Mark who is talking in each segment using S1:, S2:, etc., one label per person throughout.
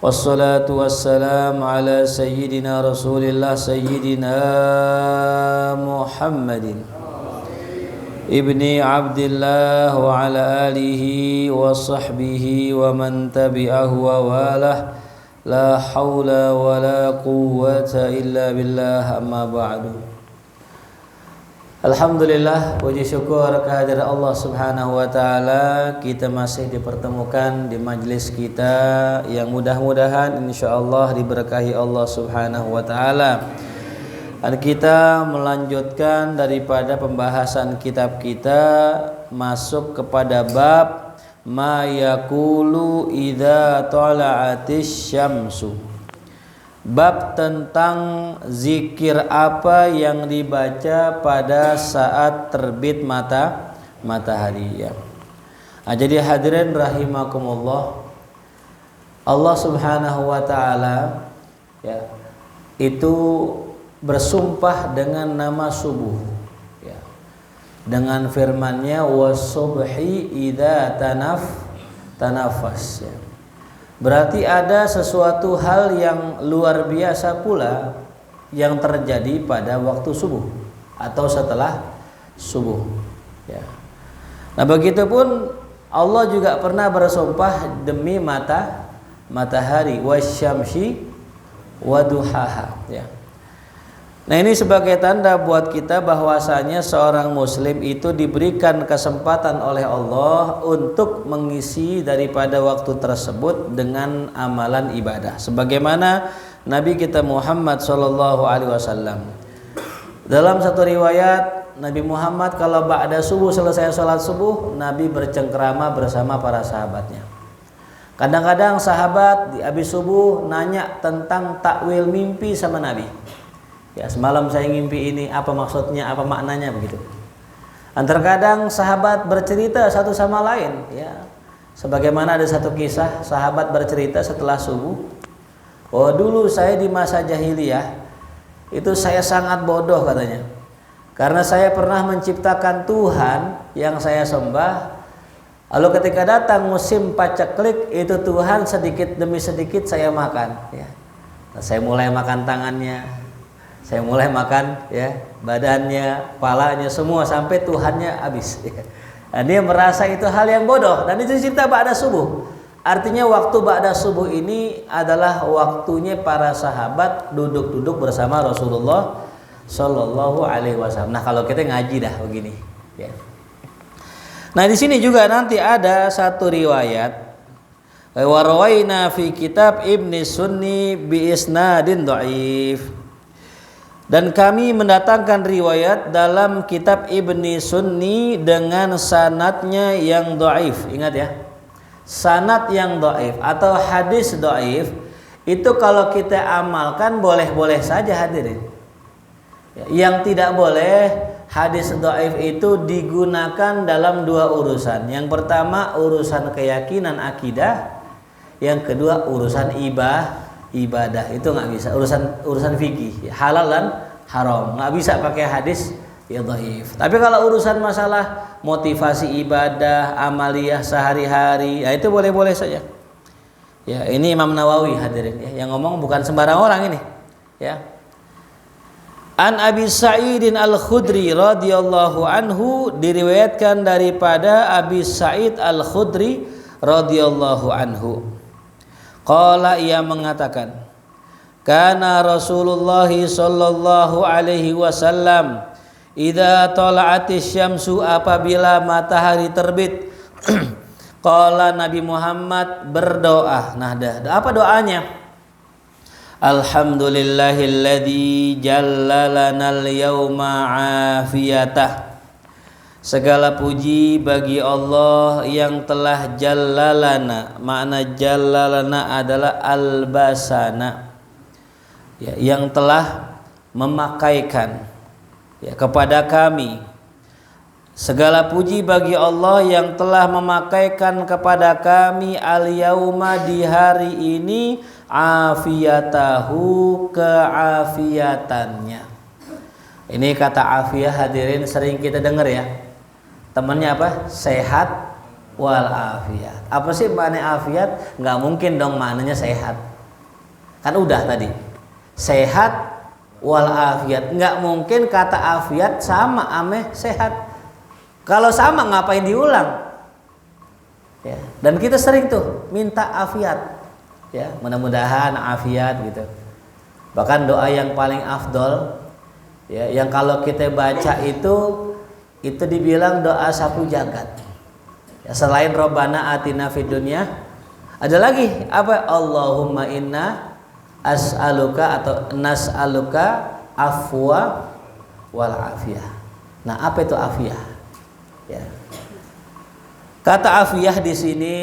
S1: Wassalatu wassalam ala sayyidina Rasulillah sayyidina Muhammadin ibni Abdillah wa ala alihi wa sahbihi wa man tabi'ahu wa walah. La hawla wa la quwwata illa billah, amma ba'du. Alhamdulillah, puji syukur kehadirat Allah Subhanahu wa taala, kita masih dipertemukan di majlis kita yang mudah-mudahan insyaallah diberkahi Allah Subhanahu wa taala. Dan kita melanjutkan daripada pembahasan kitab kita, masuk kepada bab ma yaqulu idza tala'atis syamsu. Bab tentang zikir apa yang dibaca pada saat terbit matahari ya. Jadi hadirin rahimakumullah, Allah Subhanahu wa taala ya, itu bersumpah dengan nama subuh ya. Dengan firman-Nya was-subhi idza tanafas ya. Berarti ada sesuatu hal yang luar biasa pula yang terjadi pada waktu subuh atau setelah subuh ya. Nah, begitupun Allah juga pernah bersumpah demi matahari wasyamsi waduhaha ya. Nah, ini sebagai tanda buat kita bahwasanya seorang muslim itu diberikan kesempatan oleh Allah untuk mengisi daripada waktu tersebut dengan amalan ibadah. Sebagaimana Nabi kita Muhammad SAW. Dalam satu riwayat, Nabi Muhammad kalau ba'da subuh, selesai sholat subuh, Nabi bercengkrama bersama para sahabatnya. Kadang-kadang sahabat di habis subuh nanya tentang takwil mimpi sama Nabi. Ya, semalam saya ngimpi ini, apa maksudnya, apa maknanya, begitu. Terkadang sahabat bercerita satu sama lain ya. Sebagaimana ada satu kisah sahabat bercerita setelah subuh, oh dulu saya di masa jahiliyah itu saya sangat bodoh katanya. Karena saya pernah menciptakan Tuhan yang saya sembah. Lalu ketika datang musim paceklik, itu Tuhan sedikit demi sedikit saya makan ya. Nah, saya mulai makan tangannya, saya mulai makan ya badannya, kepalanya, semua sampai Tuhannya habis. Nah, dia merasa itu hal yang bodoh, dan itu cerita ba'da subuh. Artinya waktu ba'da subuh ini adalah waktunya para sahabat duduk-duduk bersama Rasulullah Shallallahu Alaihi Wasallam. Nah, kalau kita ngaji dah begini. Ya. Nah, di sini juga nanti ada satu riwayat. Wa rawaina fi kitab Ibni Sunni bi isnadin dhaif. Dan kami mendatangkan riwayat dalam kitab Ibni Sunni dengan sanadnya yang dhaif. Ingat ya, sanad yang dhaif atau hadis dhaif itu kalau kita amalkan boleh-boleh saja hadirin. Yang tidak boleh, hadis dhaif itu digunakan dalam dua urusan. Yang pertama urusan keyakinan akidah, yang kedua urusan ibadah. Itu nggak bisa, urusan fikih halal dan haram, nggak bisa pakai hadis ya dhaif. Tapi kalau urusan masalah motivasi ibadah, amaliyah sehari-hari, ya itu boleh-boleh saja ya. Ini Imam Nawawi hadirin ya, yang ngomong bukan sembarang orang ini ya. An Abi Sa'idin Al-Khudri radhiyallahu anhu, diriwayatkan daripada Abi Sa'id Al-Khudri radhiyallahu anhu. Qala, ia mengatakan, kana Rasulullah sallallahu alaihi wasallam idza tala'atis syamsu, apabila matahari terbit, qala, Nabi Muhammad berdoa. Nah, apa doanya? Alhamdulillahilladzi jallalanal yauma afiyatah. Segala puji bagi Allah yang telah jallalana. Makna jallalana adalah albasana ya, yang telah memakaikan ya, kepada kami. Segala puji bagi Allah yang telah memakaikan kepada kami al-yauma, di hari ini, afiyatahu, keafiatannya. Ini kata afiyah hadirin sering kita dengar ya. Temannya apa? Sehat wal afiat. Apa sih makna afiat? Nggak mungkin dong maknanya sehat. Kan udah tadi. Sehat wal afiat. Enggak mungkin kata afiat sama ame sehat. Kalau sama ngapain diulang? Ya. Dan kita sering tuh minta afiat. Ya, mudah-mudahan afiat gitu. Bahkan doa yang paling afdol ya, yang kalau kita baca itu dibilang doa sapu jagat. Ya, selain Rabbana atina fid dunya, ada lagi apa? Allahumma inna as'aluka atau nas'aluka afwa wal afiyah. Nah, apa itu afiyah? Ya. Kata afiyah di sini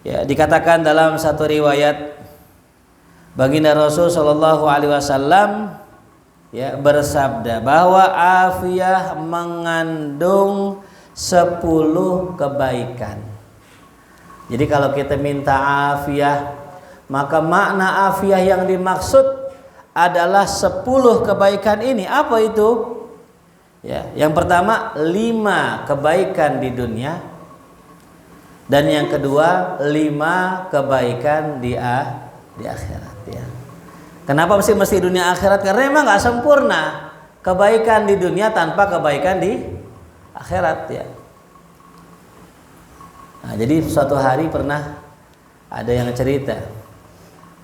S1: ya dikatakan dalam satu riwayat baginda Rasul sallallahu alaihi wasallam ya bersabda bahwa afiyah mengandung 10 kebaikan. Jadi kalau kita minta afiyah, maka makna afiyah yang dimaksud adalah 10 kebaikan ini. Apa itu? Ya, yang pertama 5 kebaikan di dunia, dan yang kedua 5 kebaikan di akhirat ya. Kenapa mesti dunia akhirat? Karena memang nggak sempurna kebaikan di dunia tanpa kebaikan di akhirat ya. Nah, jadi suatu hari pernah ada yang cerita,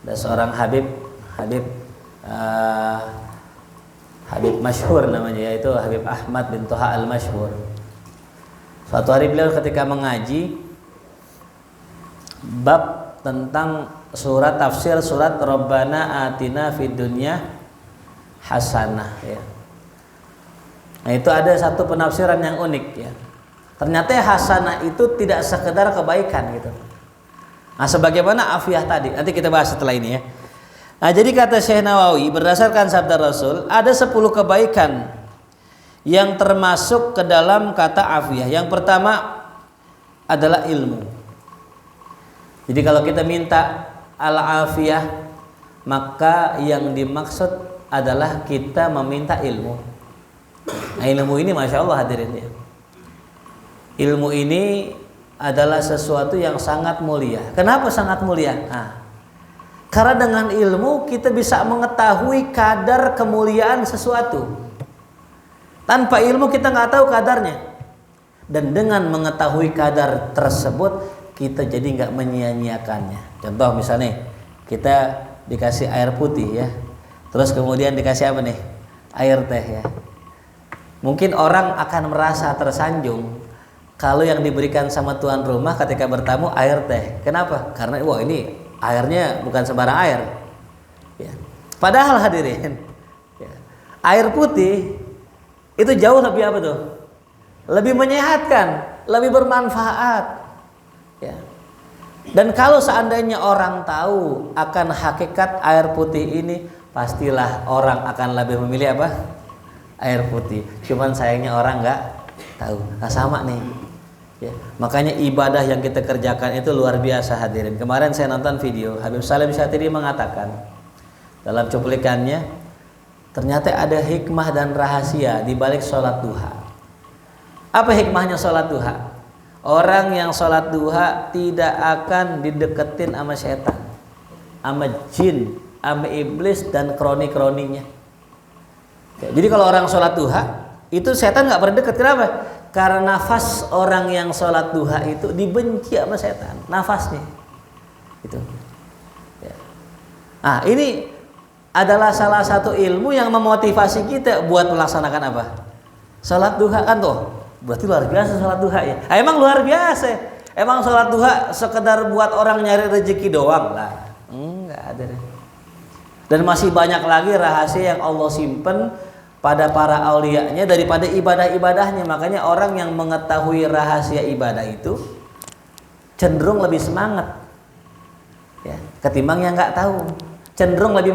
S1: ada seorang Habib masyhur namanya, yaitu Habib Ahmad bin Toha al-Masyhur. Suatu hari beliau ketika mengaji bab tentang tafsir surat Rabbana atina fid dunya hasanah ya. Nah, itu ada satu penafsiran yang unik ya. Ternyata hasanah itu tidak sekedar kebaikan gitu. Nah, sebagaimana afiyah tadi, nanti kita bahas setelah ini ya. Nah, jadi kata Syekh Nawawi berdasarkan sabda Rasul ada 10 kebaikan yang termasuk ke dalam kata afiyah. Yang pertama adalah ilmu. Jadi kalau kita minta al-afiyah, maka yang dimaksud adalah kita meminta ilmu. Nah, ilmu ini Masya Allah hadirin ya. Ilmu ini adalah sesuatu yang sangat mulia. Kenapa sangat mulia? Nah, karena dengan ilmu kita bisa mengetahui kadar kemuliaan sesuatu. Tanpa ilmu kita nggak tahu kadarnya. Dan dengan mengetahui kadar tersebut kita jadi nggak menyia-nyiakannya. Contoh misalnya kita dikasih air putih ya, terus kemudian dikasih apa nih? Air teh ya. Mungkin orang akan merasa tersanjung kalau yang diberikan sama tuan rumah ketika bertamu air teh. Kenapa? Karena wah ini airnya bukan sembarang air. Ya. Padahal hadirin, ya, air putih itu jauh lebih apa tuh? Lebih menyehatkan, lebih bermanfaat. Ya. Dan kalau seandainya orang tahu akan hakikat air putih ini, pastilah orang akan lebih memilih apa? Air putih. Cuman sayangnya orang nggak tahu. Nah, sama nih. Ya. Makanya ibadah yang kita kerjakan itu luar biasa hadirin. Kemarin saya nonton video Habib Salim Syatiri mengatakan dalam cuplikannya, ternyata ada hikmah dan rahasia di balik sholat duha. Apa hikmahnya sholat duha? Orang yang sholat duha tidak akan dideketin sama setan, sama jin, sama iblis dan kroni-kroninya. Ya, jadi kalau orang sholat duha itu setan nggak pernah deket. Kenapa? Karena nafas orang yang sholat duha itu dibenci sama setan, nafasnya. Itu. Ya. Nah, ini adalah salah satu ilmu yang memotivasi kita buat melaksanakan apa? Sholat duha kan tuh. Berarti luar biasa sholat duha ya. Nah, emang luar biasa. Emang sholat duha sekedar buat orang nyari rezeki doang lah. Enggak ada deh. Dan masih banyak lagi rahasia yang Allah simpen pada para aulianya daripada ibadah-ibadahnya. Makanya orang yang mengetahui rahasia ibadah itu cenderung lebih semangat ya, ketimbang yang nggak tahu. Cenderung lebih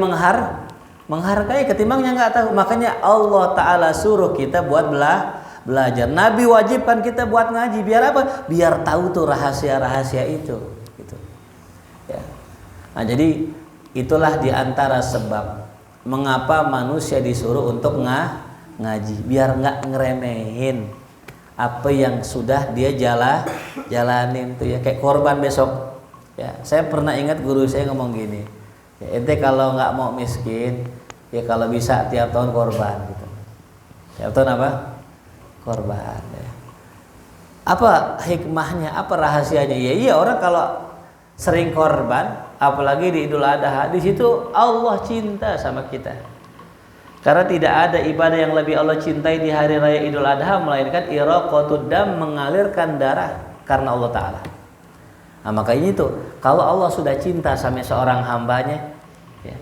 S1: menghargai ketimbang yang nggak tahu. Makanya Allah Ta'ala suruh kita buat belajar. Nabi wajibkan kita buat ngaji. Biar apa? Biar tahu tuh rahasia-rahasia itu gitu. Ya. Nah, jadi itulah diantara sebab mengapa manusia disuruh untuk ngaji. Biar nggak ngeremehin apa yang sudah dia jalanin tuh ya. Kayak korban besok ya. Saya pernah ingat guru saya ngomong gini Ya, ente kalau nggak mau miskin, ya kalau bisa tiap tahun korban gitu. Tiap tahun apa? Korban. Ya. Apa hikmahnya? Apa rahasianya? Ya iya, orang kalau sering korban, apalagi di Idul Adha, di situ Allah cinta sama kita. Karena tidak ada ibadah yang lebih Allah cintai di hari raya Idul Adha melainkan iraqatud dam, mengalirkan darah karena Allah Ta'ala. Nah, makanya itu kalau Allah sudah cinta sama seorang hambanya, ya,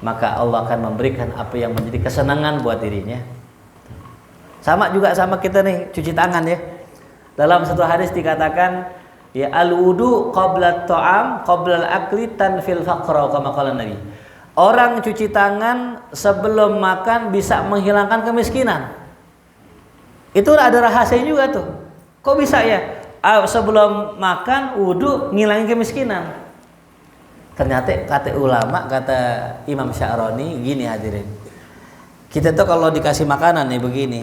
S1: maka Allah akan memberikan apa yang menjadi kesenangan buat dirinya. Sama juga sama kita nih, cuci tangan ya. Dalam satu hadis dikatakan, ya al-wudu qabla ta'am qabla al-akli tanfil faqra, kama qala Nabi. Orang cuci tangan sebelum makan bisa menghilangkan kemiskinan. Itu ada rahasia juga tuh. Kok bisa ya? Sebelum makan wudu ngilangin kemiskinan. Ternyata kata ulama, kata Imam Sya'rani gini hadirin. Kita tuh kalau dikasih makanan nih begini,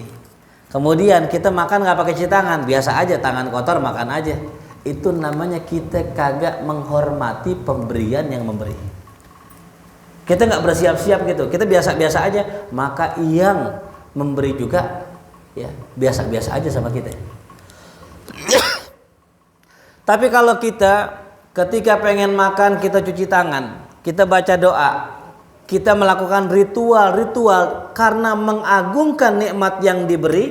S1: kemudian kita makan nggak pakai cuci tangan, biasa aja tangan kotor makan aja. Itu namanya kita kagak menghormati pemberian yang memberi. Kita nggak bersiap-siap gitu, kita biasa-biasa aja. Maka yang memberi juga ya biasa-biasa aja sama kita. Tapi kalau kita ketika pengen makan kita cuci tangan, kita baca doa, kita melakukan ritual-ritual karena mengagungkan nikmat yang diberi,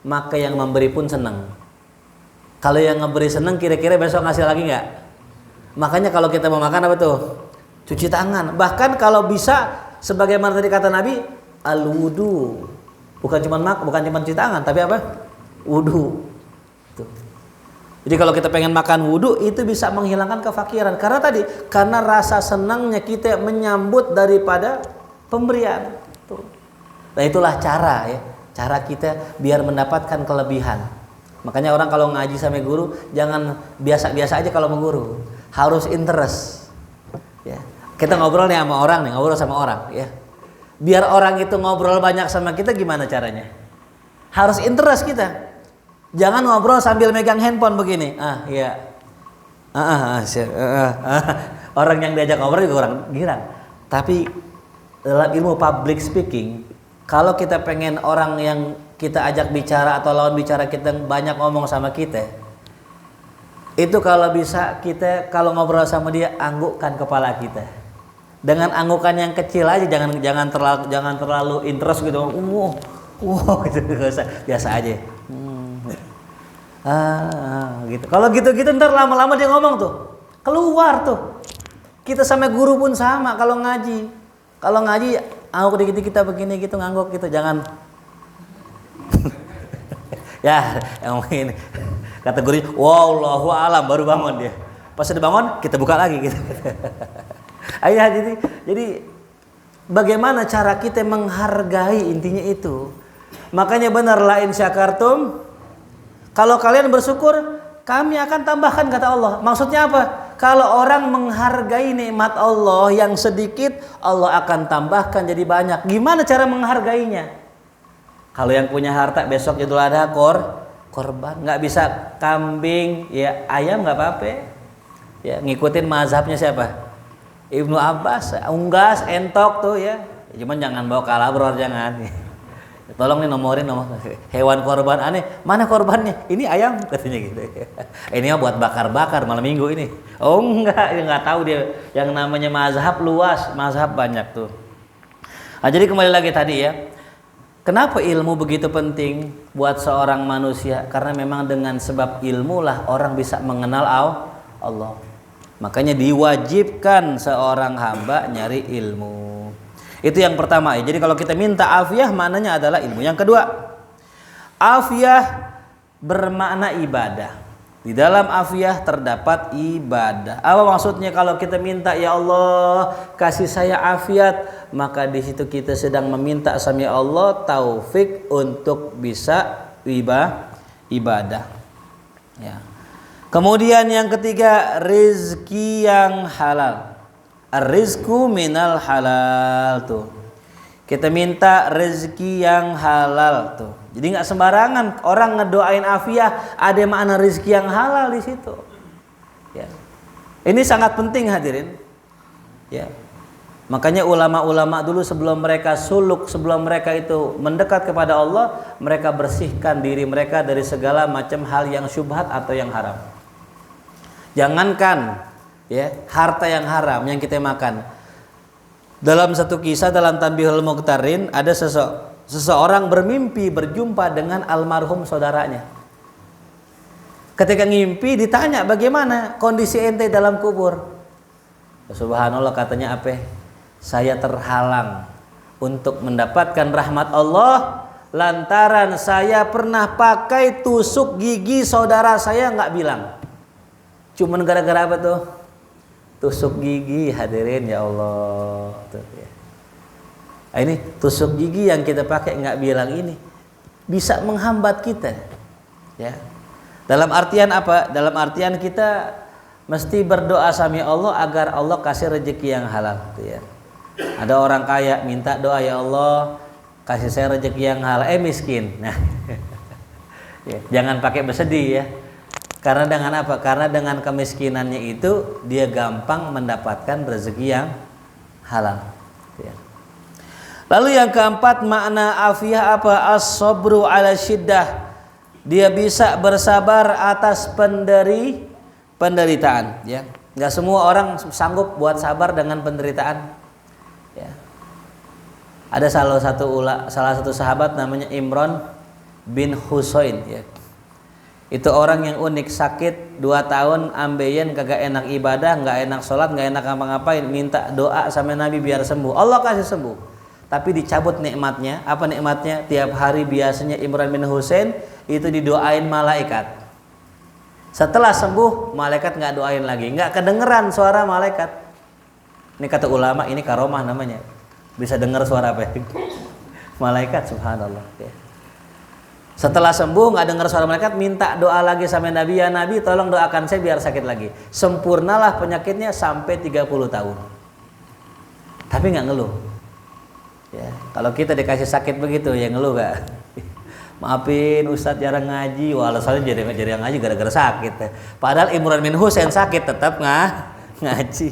S1: maka yang memberi pun senang. Kalau yang memberi senang, kira-kira besok ngasih lagi nggak? Makanya kalau kita mau makan apa tuh? Cuci tangan. Bahkan kalau bisa, sebagaimana tadi kata Nabi, al-wudu. Bukan cuma cuci tangan, tapi apa? Wudu. Tuh. Jadi kalau kita pengen makan wudu itu bisa menghilangkan kefakiran. Karena rasa senangnya kita menyambut daripada pemberian. Tuh. Nah itulah cara ya, cara kita biar mendapatkan kelebihan. Makanya orang kalau ngaji sama guru jangan biasa-biasa aja kalau mengguru, harus interest. Ya. Kita ngobrol nih sama orang nih, ngobrol sama orang ya. Biar orang itu ngobrol banyak sama kita gimana caranya? Harus interest kita. Jangan ngobrol sambil megang handphone begini. Iya. Orang yang diajak ngobrol juga orang girang. Tapi dalam ilmu public speaking, kalau kita pengen orang yang kita ajak bicara atau lawan bicara kita banyak ngomong sama kita, itu kalau bisa kita kalau ngobrol sama dia anggukkan kepala kita. Dengan anggukan yang kecil aja, jangan terlalu interest gitu. Gitu biasa aja. Gitu. Kalau gitu-gitu ntar lama-lama dia ngomong tuh, keluar tuh. Kita sama guru pun sama kalau ngaji. Kalau ngaji angguk dikit kita begini gitu, ngangguk gitu, jangan. Ya, yang ini kata guru, wallahu alam, baru bangun dia. Pas udah bangun kita buka lagi gitu. Ayah jadi bagaimana cara kita menghargai, intinya itu. Makanya benar la in syakartum, kalau kalian bersyukur, kami akan tambahkan, kata Allah. Maksudnya apa? Kalau orang menghargai nikmat Allah yang sedikit, Allah akan tambahkan jadi banyak. Gimana cara menghargainya? Kalau yang punya harta besok Idul Adha korban, nggak bisa kambing, ya ayam nggak apa-apa. Ya ngikutin mazhabnya siapa? Ibnu Abbas, unggas, entok tuh ya. Cuman jangan bawa kalabror, jangan. Tolong nih nomorin nomor hewan korban aneh. Mana korbannya? Ini ayam katanya gitu. Ini mah buat bakar-bakar malam minggu ini. Oh enggak, dia nggak tahu dia. Yang namanya mazhab luas, mazhab banyak tuh. Nah, jadi kembali lagi tadi ya. Kenapa ilmu begitu penting buat seorang manusia? Karena memang dengan sebab ilmu lah orang bisa mengenal Allah. Makanya diwajibkan seorang hamba nyari ilmu. Itu yang pertama ya. Jadi kalau kita minta afiah maknanya adalah ilmu. Yang kedua, afiah bermakna ibadah. Di dalam afiah terdapat ibadah. Apa maksudnya kalau kita minta ya Allah kasih saya afiat, maka di situ kita sedang meminta sama Allah taufik untuk bisa ibadah. Ya. Kemudian yang ketiga, rezeki yang halal. Ar-rizqu minal halal tuh. Kita minta rezeki yang halal tuh. Jadi nggak sembarangan orang ngedoain afiah, ada makna rezeki yang halal di situ. Ya. Ini sangat penting hadirin. Ya. Makanya ulama-ulama dulu sebelum mereka suluk, sebelum mereka itu mendekat kepada Allah, mereka bersihkan diri mereka dari segala macam hal yang syubhat atau yang haram. Jangankan ya harta yang haram yang kita makan. Dalam satu kisah dalam Tanbihul Muqtarin ada seseorang bermimpi berjumpa dengan almarhum saudaranya. Ketika ngimpi ditanya bagaimana kondisi ente dalam kubur. Subhanallah katanya apa? Saya terhalang untuk mendapatkan rahmat Allah lantaran saya pernah pakai tusuk gigi saudara saya nggak bilang. Cuman gara-gara apa tuh? Tusuk gigi, hadirin ya Allah. Tuh, ya. Nah, ini tusuk gigi yang kita pakai nggak bilang ini bisa menghambat kita. Ya. Dalam artian apa? Dalam artian kita mesti berdoa sama Allah agar Allah kasih rezeki yang halal. Tuh, ya. Ada orang kaya minta doa, ya Allah kasih saya rezeki yang halal, miskin. Nah, ya, jangan pakai bersedih ya. Karena dengan apa? Karena dengan kemiskinannya itu dia gampang mendapatkan rezeki yang halal. Ya. Lalu yang keempat makna afiyah apa? As-sabru ala syiddah. Dia bisa bersabar atas penderitaan. Ya, nggak semua orang sanggup buat sabar dengan penderitaan. Ya. Ada salah satu sahabat namanya Imran bin Husain ya. Itu orang yang unik, sakit 2 tahun ambeien, kagak enak ibadah, nggak enak sholat, nggak enak ngapa-ngapain, minta doa sama Nabi biar sembuh. Allah kasih sembuh. Tapi dicabut nikmatnya. Apa nikmatnya? Tiap hari biasanya Imran bin Husain itu didoain malaikat. Setelah sembuh malaikat nggak doain lagi, nggak kedengeran suara malaikat. Ini kata ulama, ini karomah namanya. Bisa dengar suara apa? Malaikat, subhanallah. Setelah sembuh nggak dengar suara malaikat, minta doa lagi sama Nabi, ya Nabi tolong doakan saya biar sakit lagi. Sempurnalah penyakitnya sampai 30 tahun. Tapi nggak ngeluh. Ya, kalau kita dikasih sakit begitu, ya ngeluh gak? Maafin Ustadz jarang ngaji, wah alasannya jadi ngaji gara-gara sakit. Padahal Imran bin Husain sakit tetap ngaji.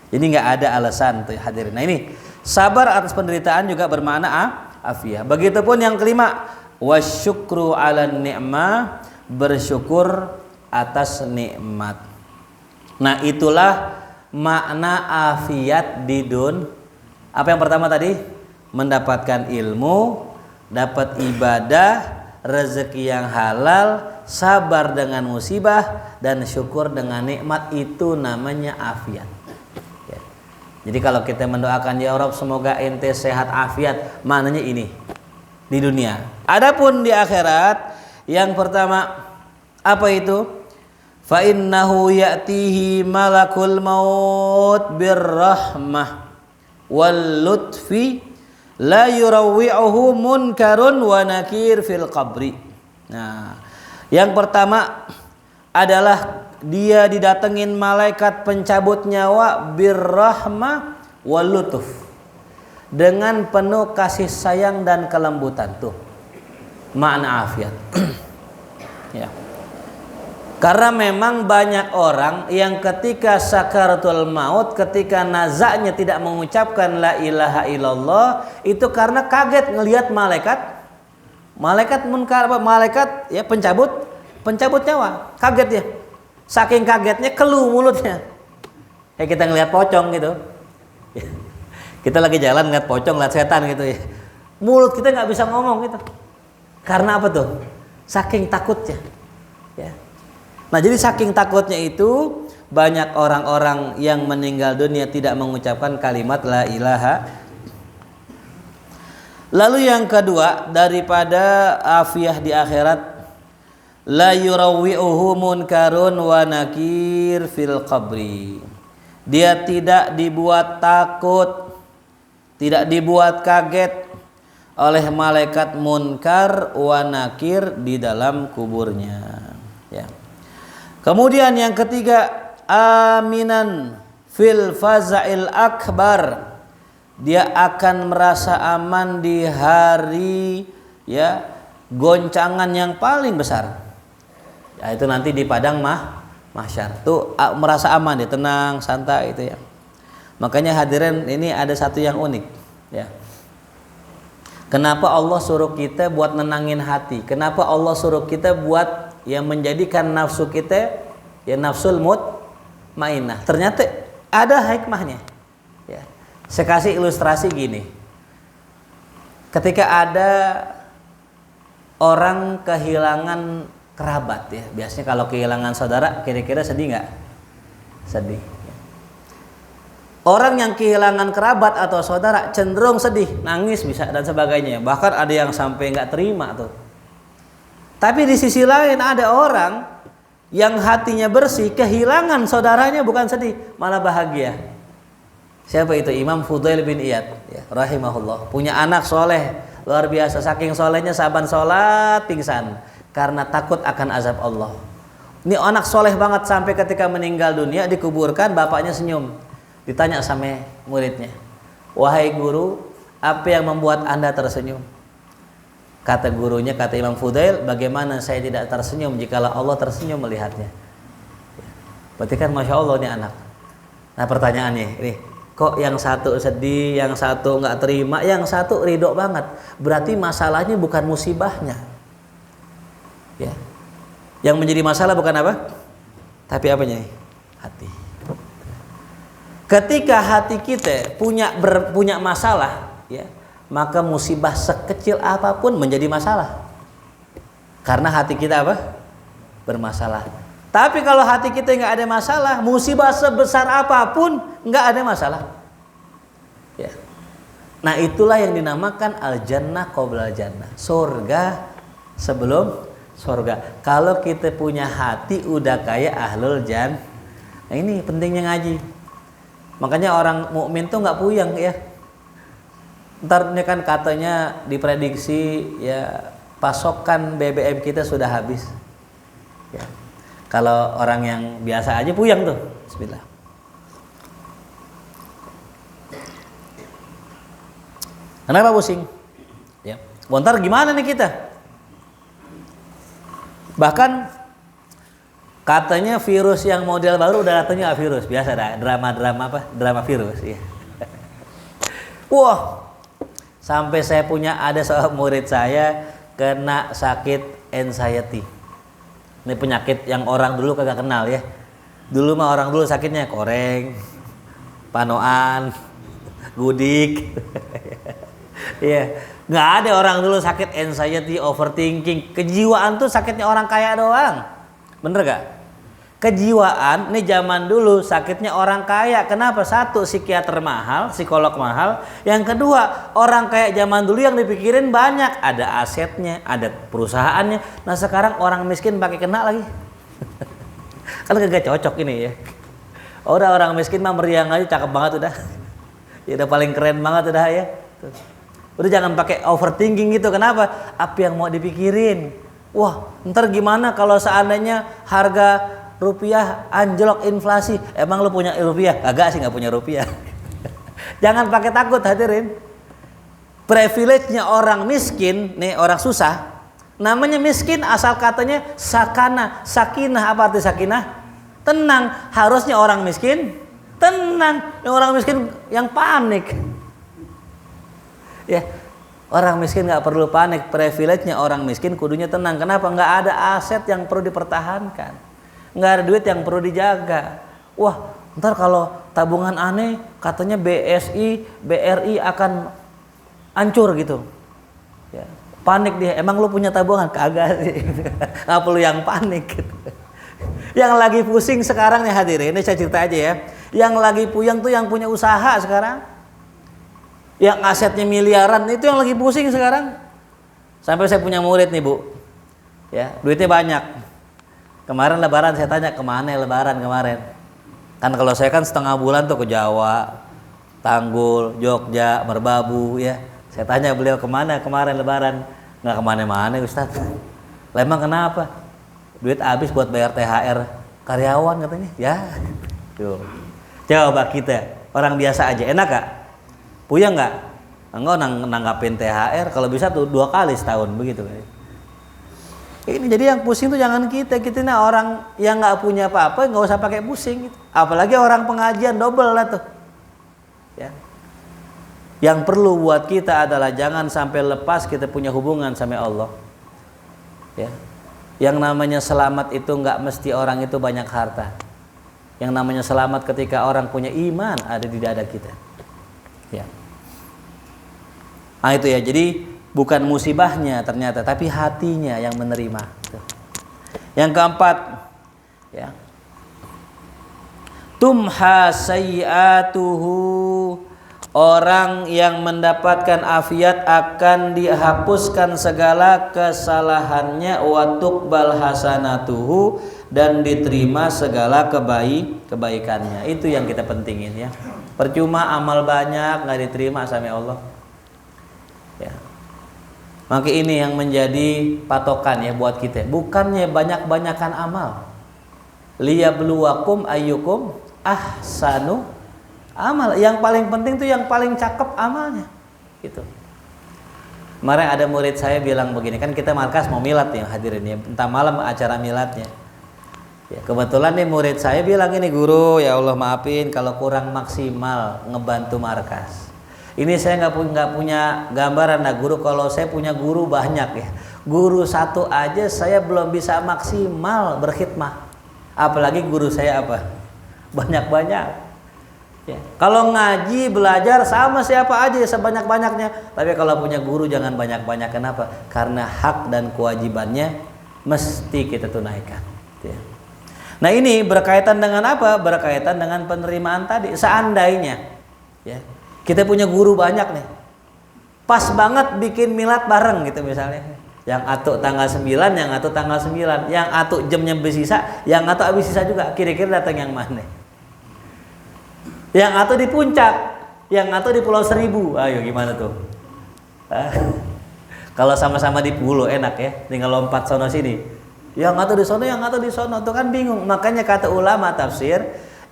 S1: Jadi nggak ada alasan tuh hadirin. Nah ini sabar atas penderitaan juga bermakna afiyah. Begitupun yang kelima, wasyukru ala ni'mah, bersyukur atas nikmat. Nah itulah makna afiat di apa yang pertama tadi? Mendapatkan ilmu, dapat ibadah, rezeki yang halal, sabar dengan musibah, dan syukur dengan nikmat, itu namanya afiat. Jadi kalau kita mendoakan ya Rabb semoga ente sehat afiat, maknanya ini di dunia. Adapun di akhirat yang pertama apa itu? Fa innahu ya'tihi malakul maut birrahmah wal lutfi la yurawwi'uhu munkarun wa nakir fil qabri. Nah, yang pertama adalah dia didatengin malaikat pencabut nyawa birrahmah wal lutuf, dengan penuh kasih sayang dan kelembutan. Tuh makna afiat. Ya. Karena memang banyak orang yang ketika sakaratul maut, ketika nazaknya tidak mengucapkan la ilaha illallah, itu karena kaget ngelihat malaikat munkar, malaikat ya pencabut nyawa, kaget ya. Saking kagetnya keluh mulutnya. Kayak kita ngelihat pocong gitu. Kita lagi jalan ngeliat pocong, ngeliat setan gitu ya. Mulut kita nggak bisa ngomong gitu. Karena apa tuh? Saking takutnya. Ya. Nah jadi saking takutnya itu banyak orang-orang yang meninggal dunia tidak mengucapkan kalimat la ilaha. Lalu yang kedua daripada afiyah di akhirat, la yurawwi'uhu munkarun wa nakir fil qabri. Dia tidak dibuat takut, tidak dibuat kaget oleh malaikat munkar wa nakir di dalam kuburnya. Ya. Kemudian yang ketiga, aminan fil faza'il akbar. Dia akan merasa aman di hari ya goncangan yang paling besar. Ya, itu nanti di padang mahsyar tuh merasa aman, dia tenang, santai itu ya. Makanya hadirin, ini ada satu yang unik ya. Kenapa Allah suruh kita buat nenangin hati? Kenapa Allah suruh kita buat yang menjadikan nafsu kita ya nafsul mutmainnah? Ternyata ada hikmahnya. Ya. Saya kasih ilustrasi gini. Ketika ada orang kehilangan kerabat ya, biasanya kalau kehilangan saudara, kira-kira sedih nggak? Sedih. Orang yang kehilangan kerabat atau saudara cenderung sedih, nangis bisa dan sebagainya. Bahkan ada yang sampai nggak terima tuh. Tapi di sisi lain ada orang yang hatinya bersih, kehilangan saudaranya bukan sedih, malah bahagia. Siapa itu? Imam Fudail bin Iyad ya, rahimahullah. Punya anak soleh, luar biasa. Saking solehnya saban sholat pingsan karena takut akan azab Allah. Ini anak soleh banget sampai ketika meninggal dunia dikuburkan, bapaknya senyum. Ditanya sama muridnya, wahai guru, apa yang membuat anda tersenyum? Kata gurunya, kata Imam Fudail, bagaimana saya tidak tersenyum jikalau Allah tersenyum melihatnya? Berarti kan masya Allah nih anak. Nah pertanyaannya, nih, kok yang satu sedih, yang satu nggak terima, yang satu ridho banget? Berarti masalahnya bukan musibahnya. Ya, yang menjadi masalah bukan apa? Tapi apanya? Hati. Ketika hati kita punya masalah, ya, maka musibah sekecil apapun menjadi masalah. Karena hati kita apa? Bermasalah. Tapi kalau hati kita nggak ada masalah, musibah sebesar apapun nggak ada masalah. Ya. Nah itulah yang dinamakan al-jannah qabla al-jannah. Surga sebelum surga. Kalau kita punya hati udah kayak ahlul jannah. Nah ini pentingnya ngaji. Makanya orang mukmin tuh nggak puyeng ya. Ntar ini kan katanya diprediksi ya pasokan BBM kita sudah habis. Ya. Kalau orang yang biasa aja puyeng tuh. Bismillah. Kenapa pusing? Ya. Bentar gimana nih kita? Bahkan katanya virus yang model baru udah katanya virus biasa dah, drama apa? Drama virus ya. Wah, sampai saya punya ada seorang murid saya kena sakit anxiety. Ini penyakit yang orang dulu kagak kenal ya. Dulu mah orang dulu sakitnya koreng, panoan, gudik. Iya, nggak ada orang dulu sakit anxiety, overthinking. Kejiwaan tuh sakitnya orang kaya doang. Bener gak? Kejiwaan ini zaman dulu sakitnya orang kaya. Kenapa? Satu, psikiater mahal, psikolog mahal. Yang kedua, orang kaya zaman dulu yang dipikirin banyak, ada asetnya, ada perusahaannya. Nah sekarang orang miskin pakai kena lagi. Kan kagak cocok ini ya. Udah orang miskin mah meriang aja cakep banget udah. Ya udah paling keren banget udah ya. Tuh. Udah jangan pakai overthinking gitu. Kenapa? Apa yang mau dipikirin? Wah, ntar gimana kalau seandainya harga rupiah anjlok inflasi? Emang lu punya rupiah? Kagak sih, nggak punya rupiah. Jangan pakai takut hadirin. Privilege-nya orang miskin, nih orang susah. Namanya miskin asal katanya sakana, sakinah. Apa arti sakinah? Tenang. Harusnya orang miskin tenang. Yang orang miskin yang panik. Ya, orang miskin nggak perlu panik. Privilege-nya orang miskin kudunya tenang. Kenapa? Nggak ada aset yang perlu dipertahankan. Nggak ada duit yang perlu dijaga. Wah, ntar kalau tabungan aneh katanya BSI, BRI akan hancur gitu. Ya, panik dia. Emang lu punya tabungan? Kagak sih. Nggak perlu yang panik. Gitu. Yang lagi pusing sekarang nih hadirin, ini saya cerita aja ya. Yang lagi puyeng tuh yang punya usaha sekarang. Yang asetnya miliaran itu yang lagi pusing sekarang. Sampai saya punya murid nih Bu. Ya, duitnya banyak. Kemarin lebaran saya tanya kemana ya lebaran kemarin. Kan kalau saya kan setengah bulan tuh ke Jawa, Tanggul, Jogja, Merbabu ya. Saya tanya beliau kemana kemarin lebaran. Nggak kemana-mana Ustaz. Lah emang kenapa? Duit habis buat bayar THR karyawan katanya. Ya. Tuh. Coba kita orang biasa aja enak gak? Puyeng nggak? Enggak nanggapin THR kalau bisa tuh 2 kali setahun begitu. Ini jadi yang pusing tuh jangan kita ini orang yang nggak punya apa-apa nggak usah pakai pusing. Gitu. Apalagi orang pengajian double lah tuh. Ya. Yang perlu buat kita adalah jangan sampai lepas kita punya hubungan sama Allah. Ya. Yang namanya selamat itu nggak mesti orang itu banyak harta. Yang namanya selamat ketika orang punya iman ada di dada kita. Ya. Nah itu ya, jadi bukan musibahnya ternyata, tapi hatinya yang menerima. Yang keempat, ya, tumha sayyi'atuhu, orang yang mendapatkan afiat akan dihapuskan segala kesalahannya, wa tuqbal hasanatuhu, dan diterima segala kebaikannya. Itu yang kita pentingin ya. Percuma amal banyak nggak diterima sama Allah. Ya. Maka ini yang menjadi patokan ya buat kita. Bukannya banyak-banyakan amal. Liyabluwakum ayyukum ahsanu amal. Yang paling penting tuh yang paling cakep amalnya. Gitu. Kemarin ada murid saya bilang begini, kan kita markas mau milad ya hadirin ya. Entah malam acara miladnya. Ya, kebetulan nih murid saya bilang ini, guru ya Allah maafin kalau kurang maksimal ngebantu markas. Ini saya nggak punya gambaran nah guru, kalau saya punya guru banyak ya. Guru satu aja saya belum bisa maksimal berkhidmah. Apalagi guru saya apa? Banyak-banyak. Ya. Kalau ngaji belajar sama siapa aja sebanyak-banyaknya. Tapi kalau punya guru jangan banyak-banyak. Kenapa? Karena hak dan kewajibannya mesti kita tunaikan. Ya. Nah ini berkaitan dengan apa? Berkaitan dengan penerimaan tadi. Seandainya ya, kita punya guru banyak nih, pas banget bikin milad bareng gitu misalnya. Yang atuk tanggal 9, yang atuk tanggal 9, yang atuk jamnya bersisa, yang atuk habis sisa juga. Kira-kira datang yang mana? Yang atuk di puncak, yang atuk di Pulau Seribu. Ayo gimana tuh? Kalau sama-sama di pulau enak ya, tinggal lompat sono sini. Yang atuk di sono, yang atuk di sono, tuh kan bingung. Makanya kata ulama tafsir,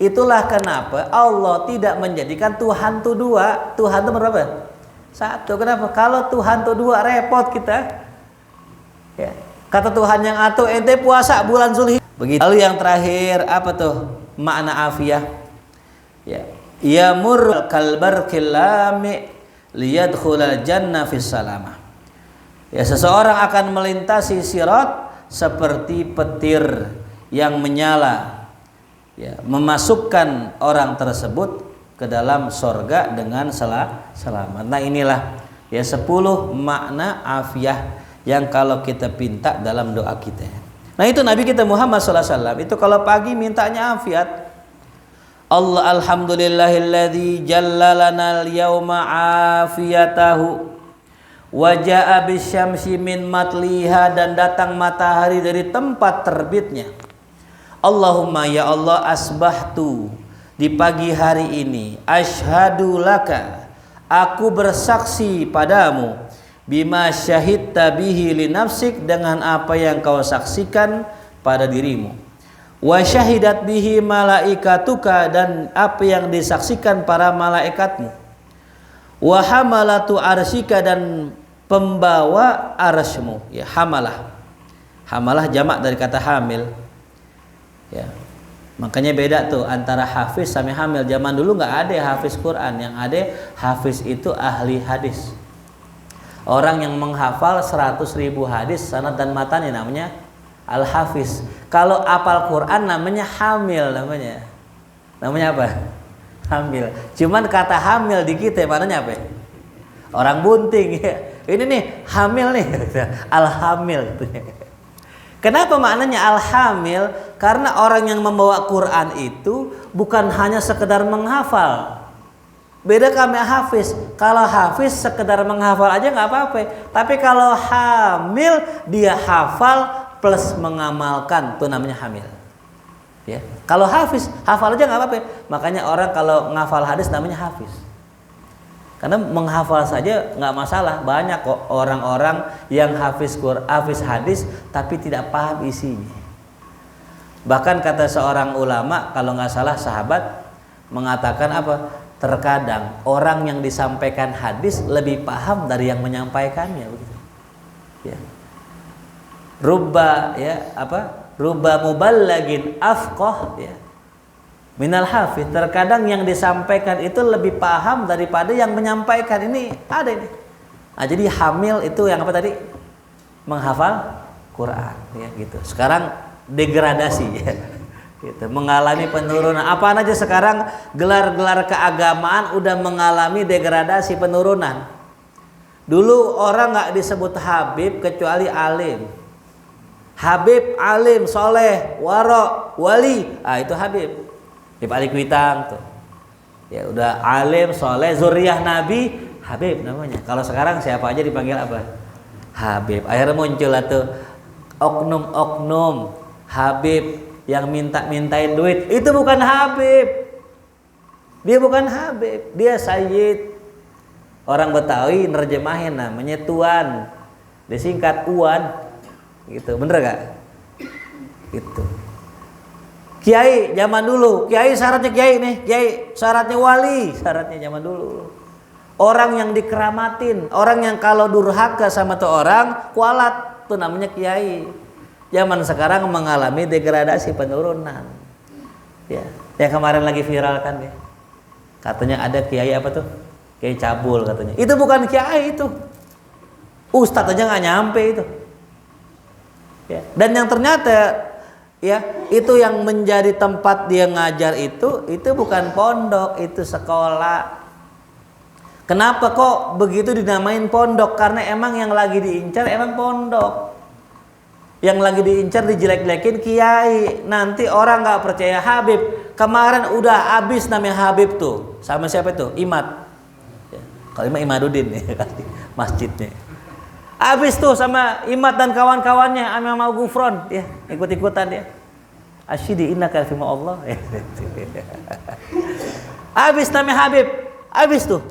S1: itulah kenapa Allah tidak menjadikan Tuhan itu dua. Tuhan itu berapa? Satu. Kenapa? Kalau Tuhan itu dua repot kita. Ya. Kata Tuhan yang atuh ente puasa bulan Zulhijjah. Begitu. Lalu yang terakhir apa tuh? Makna afiyah. Ya. Yamur kalbarqil lami liyadkhulal jannah fis salamah. Ya, seseorang akan melintasi sirat seperti petir yang menyala. Ya, memasukkan orang tersebut ke dalam sorga dengan selamat. Nah inilah ya 10 makna afiyah yang kalau kita pinta dalam doa kita. Nah itu Nabi kita Muhammad SAW itu kalau pagi mintanya afiat. Allah alhamdulillahilladzi jallalana al-yawma afiyatahu wa jaa bisyamsi min matliha, dan datang matahari dari tempat terbitnya. Allahumma ya Allah, asbahtu, di pagi hari ini, asyhadu laka, aku bersaksi padamu, bima syahidta bihi li nafsik, dengan apa yang kau saksikan pada dirimu, wa syahidat bihi malaikatuka, dan apa yang disaksikan para malaikatmu, wa hamalatu arsyika, dan pembawa arsy-Mu. Ya, hamalah jamak dari kata hamil. Ya. Makanya beda tuh antara hafiz sama hamil. Zaman dulu nggak ada hafiz Quran, yang ada hafiz itu ahli hadis. Orang yang menghafal 100.000 hadis sanad dan matanya namanya al-hafiz. Kalau apal Quran namanya hamil namanya. Namanya apa? Hamil. Cuman kata hamil di kita mananya apa? Orang bunting ya. Ini nih hamil nih. Al-hamil gitu. Kenapa maknanya al-hamil? Karena orang yang membawa Quran itu bukan hanya sekedar menghafal. Beda kami hafiz. Kalau hafiz sekedar menghafal aja nggak apa-apa. Tapi kalau hamil dia hafal plus mengamalkan, itu namanya hamil. Ya. Kalau hafiz hafal aja nggak apa-apa. Makanya orang kalau ngafal hadis namanya hafiz. Karena menghafal saja nggak masalah. Banyak kok orang-orang yang hafiz Quran, hafiz hadis tapi tidak paham isinya. Bahkan kata seorang ulama, kalau nggak salah sahabat, mengatakan apa? Terkadang orang yang disampaikan hadis lebih paham dari yang menyampaikannya, begitu. Ya. Rubba ya apa? Rubba muballagin afqah ya. minal hafiz. Terkadang yang disampaikan itu lebih paham daripada yang menyampaikan. Ini ada ini. Nah, jadi hamil itu yang apa tadi? Menghafal Quran ya gitu. Sekarang degradasi ya. Gitu, mengalami penurunan. Apaan aja sekarang gelar-gelar keagamaan udah mengalami degradasi, penurunan. Dulu orang nggak disebut Habib kecuali alim. Habib, alim, soleh, waro, wali. Ah itu Habib. Di balik Kuitang tuh. Ya udah alim, soleh, zuriyah Nabi, Habib namanya. Kalau sekarang siapa aja dipanggil apa? Habib. Akhirnya muncul tuh oknum-oknum Habib yang mintain duit. Itu bukan Habib. Dia bukan Habib, dia Sayyid. Orang Betawi nerjemahin namanya Tuan. Disingkat Uan. Gitu, bener gak? Gitu. Kiai zaman dulu, kiai syaratnya kiai nih, kiai syaratnya wali, syaratnya zaman dulu. Orang yang dikeramatin, orang yang kalau durhaka sama tuh orang kualat, tuh namanya kiai. Zaman sekarang mengalami degradasi, penurunan. Ya, yang kemarin lagi viral kan ya. Katanya ada kiai apa tuh? Kiai cabul katanya. Itu bukan kiai itu. Ustadz aja nggak nyampe itu. Ya. Dan yang ternyata ya itu yang menjadi tempat dia ngajar itu bukan pondok, itu sekolah. Kenapa kok begitu dinamain pondok? Karena emang yang lagi diincar emang pondok. Yang lagi diincar dijelek-jelekin kiai. Nanti orang nggak percaya Habib. Kemarin udah habis namanya Habib tuh. Sama siapa itu? Imad. Ya. Kalau Imaduddin ya masjidnya. Habis tuh sama Imad dan kawan-kawannya sama mau Gufron ya, ikut-ikutan ya. Asyidi innaka fi Allah. Habis namanya Habib. Habis tuh.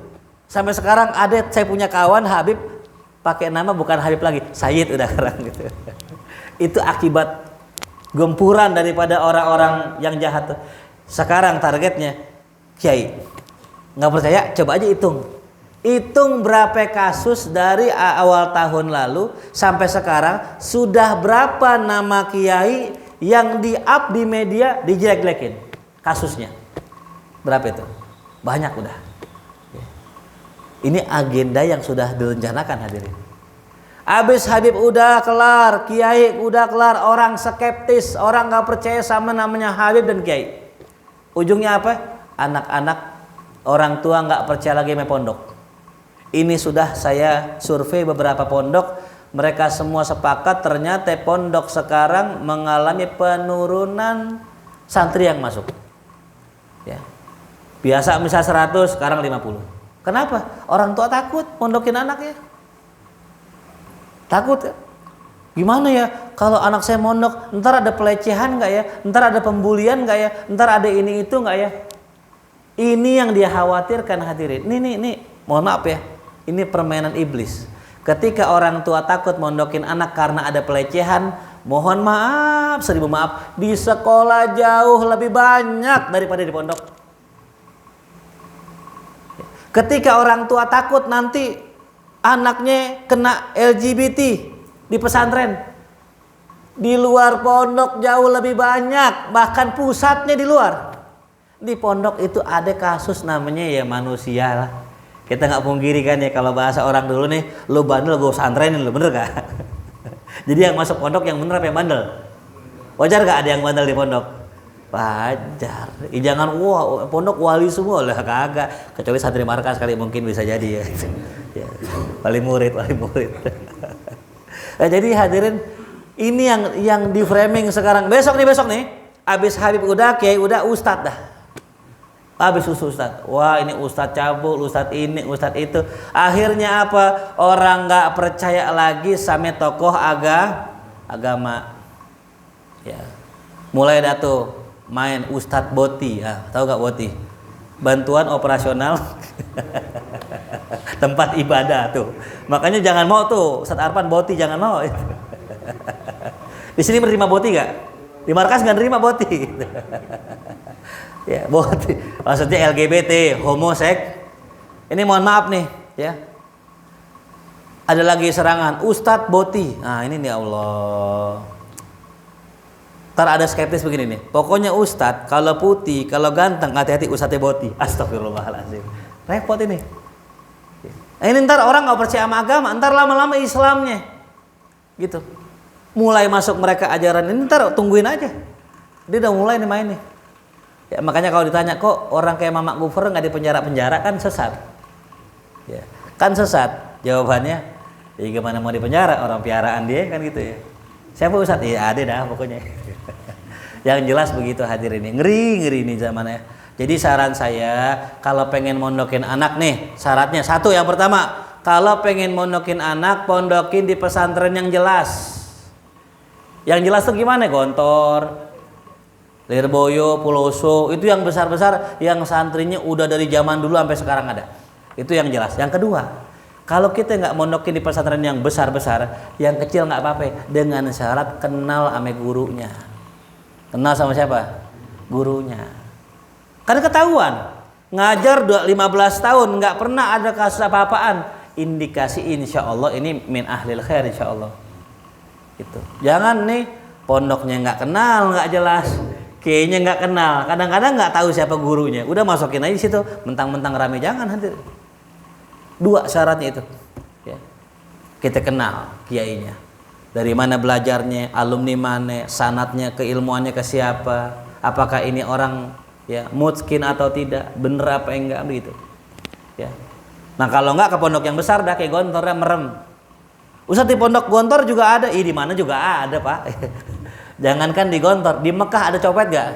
S1: Sampai sekarang ada saya punya kawan Habib pakai nama bukan Habib lagi, Sayyid udah sekarang gitu. Itu akibat gempuran daripada orang-orang yang jahat tuh. Sekarang targetnya kiai. Nggak percaya? Coba aja hitung berapa kasus dari awal tahun lalu sampai sekarang, sudah berapa nama kiai yang di-up di media dijelek-jelekin kasusnya. Berapa itu? Banyak udah. Ini agenda yang sudah direncanakan hadirin. Abis Habib udah kelar, kiai udah kelar, orang skeptis, orang nggak percaya sama namanya Habib dan kiai. Ujungnya apa? Anak-anak, orang tua nggak percaya lagi sama pondok. Ini sudah saya survei beberapa pondok, mereka semua sepakat ternyata pondok sekarang mengalami penurunan santri yang masuk. Ya. Biasa misal 100, sekarang 50. Kenapa? Orang tua takut pondokin anaknya. Takut ya? Gimana ya kalau anak saya mondok, ntar ada pelecehan nggak ya? Ntar ada pembulian nggak ya? Ntar ada ini itu nggak ya? Ini yang dia khawatirkan hadirin. Nih, mohon maaf ya. Ini permainan iblis. Ketika orang tua takut mondokin anak karena ada pelecehan, mohon maaf, 1000 maaf, di sekolah jauh lebih banyak daripada di pondok. Ketika orang tua takut nanti anaknya kena LGBT di pesantren, di luar pondok jauh lebih banyak, bahkan pusatnya di luar. Di pondok itu ada kasus namanya ya manusia lah. Kita nggak pungkiri kan ya, kalau bahasa orang dulu nih, lu bandel gue pesantrenin lu, bener gak? Jadi yang masuk pondok yang bener apa yang bandel? Wajar gak ada yang bandel di pondok? Wajar. Jangan wah pondok wali semua lah, kagak. Kecuali santri markas kali mungkin bisa jadi ya. Ya, wali murid. Nah, jadi hadirin, ini yang di framing sekarang. Besok nih, abis Habib udah, kiai udah, ustadz dah. Habis ustadz. Wah ini ustadz cabul, ustadz ini, ustadz itu. Akhirnya apa? Orang nggak percaya lagi sama tokoh agama. Ya. Mulai dah tuh main Ustadz Boti, ya, tahu gak Boti? Bantuan operasional tempat ibadah tuh. Makanya jangan mau tuh Ustadz Arfan Boti, jangan mau. Di sini menerima Boti gak? Di markas nggak nerima Boti. Ya Boti, maksudnya LGBT, homoseks. Ini mohon maaf nih, ya. Ada lagi serangan Ustadz Boti. Nah ini nih Allah. Ntar ada skeptis begini nih. Pokoknya ustadz kalau putih, kalau ganteng hati-hati ustadznya boti. Astagfirullahaladzim. Repot ini. Ini ntar orang nggak percaya sama agama, ntar lama-lama Islamnya, gitu. Mulai masuk mereka ajaran ini, ntar tungguin aja. Dia udah mulai nih main nih. Ya, makanya kalau ditanya kok orang kayak Mamak Gufur nggak dipenjara-penjara, kan sesat. Ya, kan sesat. Jawabannya, ya gimana mau dipenjara, orang piaraan dia kan gitu ya. Siapa ustadz? Iya ada dah pokoknya. Yang jelas begitu hadirin ini. Ngeri nih zamannya. Jadi saran saya kalau pengen mondokin anak nih, syaratnya satu, yang pertama, kalau pengen mondokin anak, pondokin di pesantren yang jelas. Yang jelas tuh gimana? Gontor, Lirboyo, Puloso, itu yang besar-besar, yang santrinya udah dari zaman dulu sampai sekarang ada. Itu yang jelas. Yang kedua, kalau kita nggak mondokin di pesantren yang besar-besar, yang kecil nggak apa-apa, dengan syarat kenal sama gurunya. Kenal sama siapa? Gurunya. Karena ketahuan ngajar 15 tahun nggak pernah ada kasus apa-apaan, indikasi insya Allah ini min ahlil khair insya Allah. Gitu. Jangan nih pondoknya nggak kenal, nggak jelas, kayaknya nggak kenal, kadang-kadang nggak tahu siapa gurunya, udah masukin aja di situ, mentang-mentang rame, jangan hadir. Dua syaratnya itu, ya. Kita kenal kiainya, dari mana belajarnya, alumni mana, sanatnya, keilmuannya ke siapa, apakah ini orang ya mutskin atau tidak, bener apa enggak begitu, ya. Nah kalau enggak ke pondok yang besar dah kayak Gontornya merem. Ustadz di pondok Gontor juga ada, di mana juga ada pak. Jangankan di Gontor, di Mekah ada copet nggak?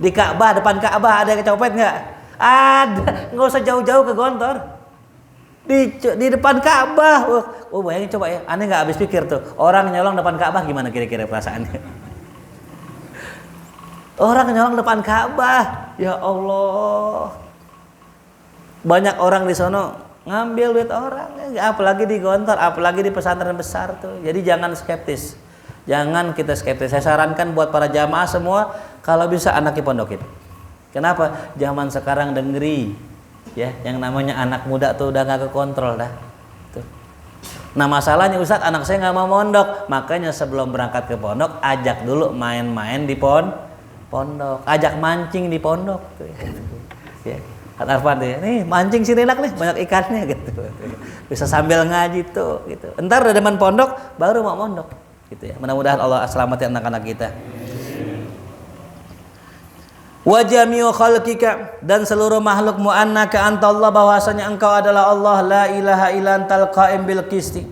S1: Di Ka'bah, depan Ka'bah ada copet nggak? Ada, nggak usah jauh-jauh ke Gontor. Di depan Ka'bah, oh bayangin coba ya, aneh nggak habis pikir tuh, orang nyolong depan Ka'bah gimana kira-kira perasaannya? Orang nyolong depan Ka'bah, ya Allah, banyak orang di sono ngambil duit orang, apalagi di Gontor, apalagi di pesantren besar tuh. Jadi jangan skeptis, jangan kita skeptis. Saya sarankan buat para jamaah semua, kalau bisa anaknya pondokin. Kenapa? Zaman sekarang dengeri, ya, yang namanya anak muda tuh udah nggak kekontrol dah. Tuh. Nah masalahnya Ustadz, anak saya nggak mau mondok, makanya sebelum berangkat ke pondok, ajak dulu main-main di pondok, ajak mancing di pondok, tuh, ya. Kata Arfan deh, nih mancing sini enak nih, banyak ikannya gitu. Bisa sambil ngaji tuh gitu. Entar udah demen pondok baru mau mondok gitu ya. Mudah-mudahan Allah selamati anak-anak kita. Wa jami'u khalqika, dan seluruh makhlukmu, annaka antallah, bahwasanya engkau adalah Allah, la ilaha illa antal qaim bil qisti.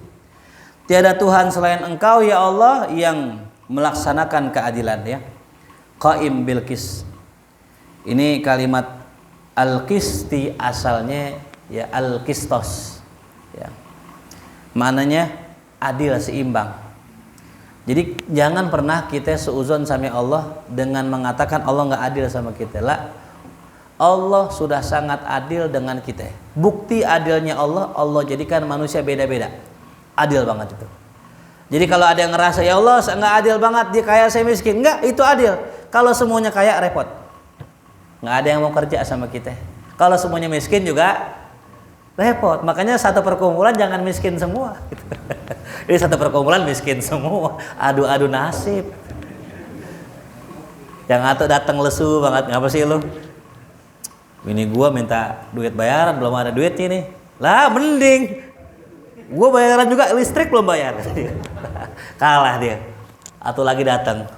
S1: Tiada Tuhan selain engkau ya Allah yang melaksanakan keadilan ya. Qaim bil qist. Ini kalimat al-qisti asalnya ya al-qistos ya. Maknanya adil, seimbang. Jadi jangan pernah kita seuzon sama Allah dengan mengatakan Allah nggak adil sama kita. Lah, Allah sudah sangat adil dengan kita. Bukti adilnya Allah, Allah jadikan manusia beda-beda. Adil banget itu. Jadi kalau ada yang ngerasa ya Allah nggak adil banget, dia kaya saya miskin, enggak, itu adil. Kalau semuanya kaya repot. Nggak ada yang mau kerja sama kita. Kalau semuanya miskin juga repot. Makanya satu perkumpulan jangan miskin semua. Jadi satu perkumpulan miskin semua. Adu-adu nasib. Yang atau datang lesu banget, ngapa sih lu? Ini gua minta duit bayaran, belum ada duit ini. Lah mending gua bayaran juga, listrik belum bayar. Kalah dia. Atau lagi datang.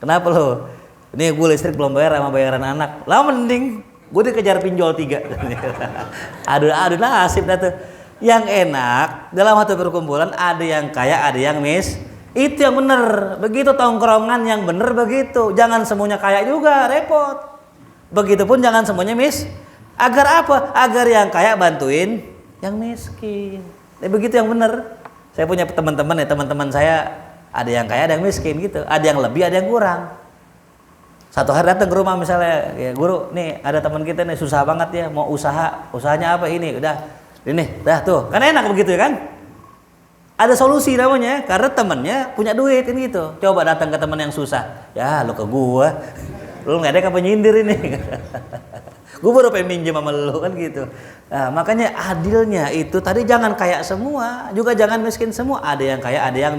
S1: Kenapa lu? Ini gue listrik belum bayar sama bayaran anak. Lah mending gue dikejar pinjol 3. Aduh nasib dah tuh. Yang enak dalam satu perkumpulan ada yang kaya, ada yang itu yang bener. Begitu tongkrongan yang bener begitu. Jangan semuanya kaya juga, repot. Begitupun jangan semuanya Agar apa? Agar yang kaya bantuin yang miskin. Begitu yang bener. Saya punya teman-teman ya, teman-teman saya ada yang kaya, ada yang miskin gitu. Ada yang lebih, ada yang kurang. Satu hari datang ke rumah misalnya, ya guru, nih ada teman kita nih susah banget ya, mau usahanya apa ini, udah, ini, dah tuh, kan enak begitu ya kan? Ada solusi namanya, karena temennya punya duit ini gitu. Coba datang ke teman yang susah, ya lo ke gua, lu nggak ada apa nyindir ini, gua baru pengen minjem sama lu kan gitu. Nah, makanya adilnya itu tadi jangan kaya semua, juga jangan miskin semua. Ada yang kaya, ada yang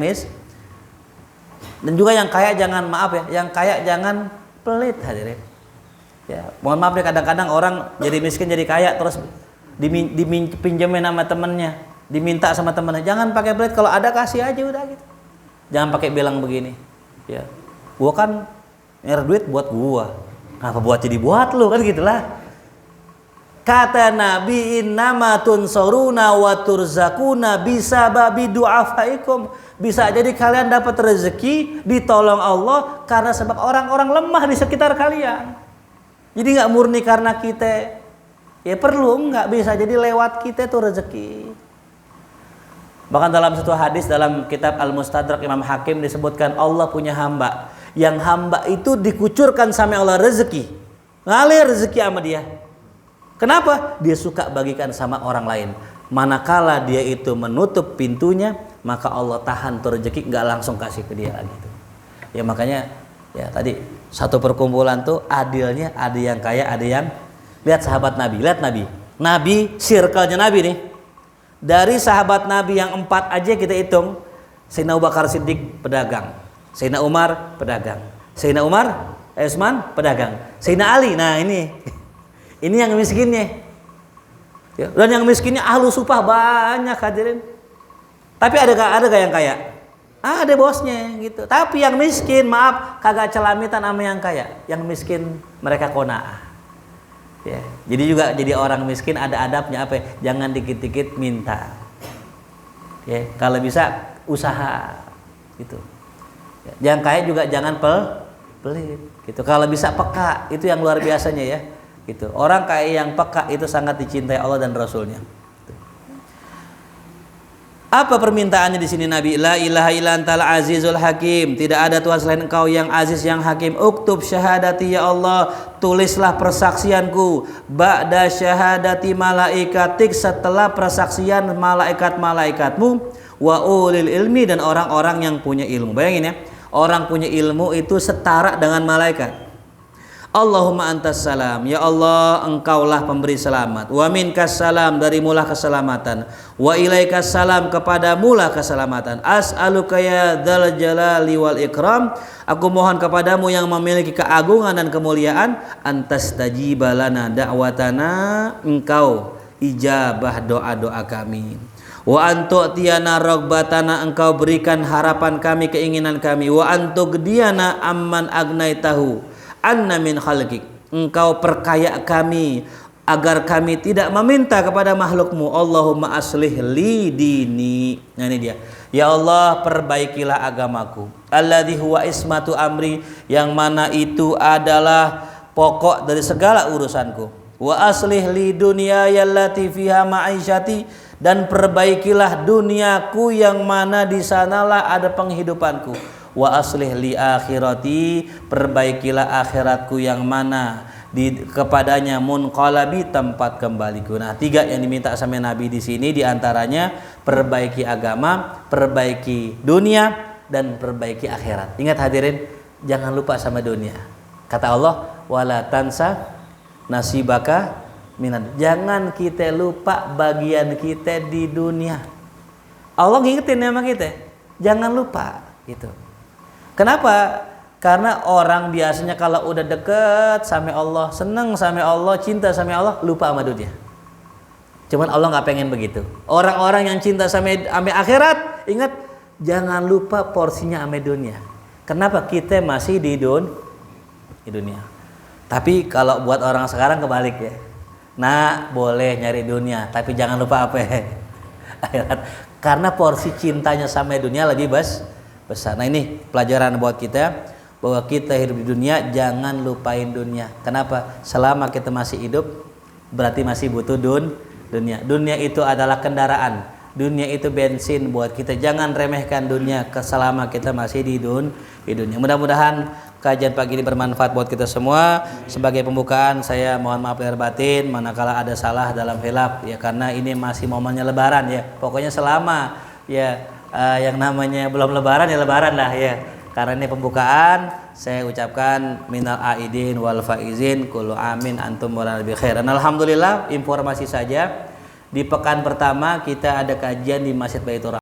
S1: Dan juga yang kaya jangan, maaf ya, yang kaya jangan pelit hadirin. Ya, mohon maaf ya, kadang-kadang orang jadi miskin jadi kaya terus dipinjemin sama temennya, diminta sama temennya. Jangan pakai pelit, kalau ada kasih aja udah gitu. Jangan pakai bilang begini. Ya, gua kan nyer duit buat gua. Kenapa buat jadi buat lu, kan gitulah. Kata Nabi, innama tunsuruna wa turzakuna bisababi du'afaikum. Bisa jadi kalian dapat rezeki, ditolong Allah karena sebab orang-orang lemah di sekitar kalian. Jadi nggak murni karena kita ya perlu, nggak bisa jadi lewat kita tuh rezeki. Bahkan dalam satu hadis dalam kitab Al-Mustadrak Imam Hakim disebutkan Allah punya hamba, yang hamba itu dikucurkan sama Allah rezeki, ngalir rezeki sama dia. Kenapa? Dia suka bagikan sama orang lain. Manakala dia itu menutup pintunya, maka Allah tahan tuh rezeki, nggak langsung kasih ke dia gitu. Ya makanya ya tadi satu perkumpulan tuh adilnya, ada yang kaya, ada yang, lihat sahabat Nabi, lihat Nabi circle-nya Nabi nih. Dari sahabat Nabi yang 4 aja kita hitung, Sayyidina Abu Bakar Siddiq pedagang, Sayyidina Umar pedagang, Sayyidina Utsman pedagang, Sayyidina Ali, nah ini yang miskinnya. Ya, dan yang miskinnya ahlu supah banyak hadirin. Tapi ada gak yang kaya? Ada bosnya gitu. Tapi yang miskin, maaf, kagak celamitan sama yang kaya. Yang miskin mereka qanaah. Ya, jadi juga jadi orang miskin ada adabnya apa? Jangan dikit-dikit minta. Ya, kalau bisa usaha gitu. Ya, yang kaya juga jangan pelit gitu. Kalau bisa peka, itu yang luar biasanya ya. Gitu. Orang kaya yang peka itu sangat dicintai Allah dan Rasulnya. Apa permintaannya di sini Nabi? La ilaha illa antal azizul hakim. Tidak ada Tuhan selain Engkau yang aziz yang hakim. Uktub syahadati ya Allah, tulislah persaksianku ba'da syahadati malaikatik, setelah persaksian malaikat-malaikatmu, wa ulil ilmi, dan orang-orang yang punya ilmu. Bayangin ya, orang punya ilmu itu setara dengan malaikat. Allahumma antas salam, ya Allah Engkaulah pemberi selamat, wa minkas salam, darimulah keselamatan, wa ilaikas salam, kepadamulah keselamatan, as'aluka ya dzal jalali wal ikram, aku mohon kepadamu yang memiliki keagungan dan kemuliaan, antas tajiba lana da'watana, Engkau ijabah doa-doa kami, wa antu'tiyana ragbatana, Engkau berikan harapan kami, keinginan kami, wa antugdiyana amman agnaitahu anna min khalqik, Engkau perkaya kami agar kami tidak meminta kepada makhlukmu. Allahumma aslih li dini. Nah ini dia. Ya Allah, perbaikilah agamaku. Alladzi huwa ismatu amri, yang mana itu adalah pokok dari segala urusanku. Wa aslih li dunyaya allati fiha ma'isyati, dan perbaikilah duniaku yang mana di sanalah ada penghidupanku. Wa aslih li akhirati, perbaikilah akhiratku yang mana kepadanya munqalabi, tempat kembaliku. Nah, 3 yang diminta sama Nabi di sini, diantaranya perbaiki agama, perbaiki dunia, dan perbaiki akhirat. Ingat hadirin, jangan lupa sama dunia. Kata Allah, wala tansa nasibaka minad, jangan kita lupa bagian kita di dunia. Allah ngingetin sama kita, jangan lupa gitu. Kenapa? Karena orang biasanya kalau udah deket sama Allah, seneng sama Allah, cinta sama Allah, lupa sama dunia. Cuman Allah nggak pengen begitu. Orang-orang yang cinta sama akhirat, ingat jangan lupa porsinya sama dunia. Kenapa? Kita masih di dunia. Tapi kalau buat orang sekarang kebalik ya. Nah, boleh nyari dunia, tapi jangan lupa apa? Akhirat. Karena porsi cintanya sama dunia lebih besar. Nah ini pelajaran buat kita, bahwa kita hidup di dunia jangan lupain dunia. Kenapa? Selama kita masih hidup berarti masih butuh dunia. Dunia itu adalah kendaraan, dunia itu bensin buat kita. Jangan remehkan dunia selama kita masih di dunia. Mudah-mudahan kajian pagi ini bermanfaat buat kita semua. Sebagai pembukaan, saya mohon maaf lahir batin manakala ada salah dalam khilaf ya, karena ini masih momennya lebaran ya. Pokoknya selama ya yang namanya belum lebaran ya lebaran lah ya. Karena ini pembukaan, saya ucapkan minal aidin wal faizin, kullu amin antum wa bi khair. Alhamdulillah, informasi saja di pekan pertama kita ada kajian di Masjid Baitur Rahman.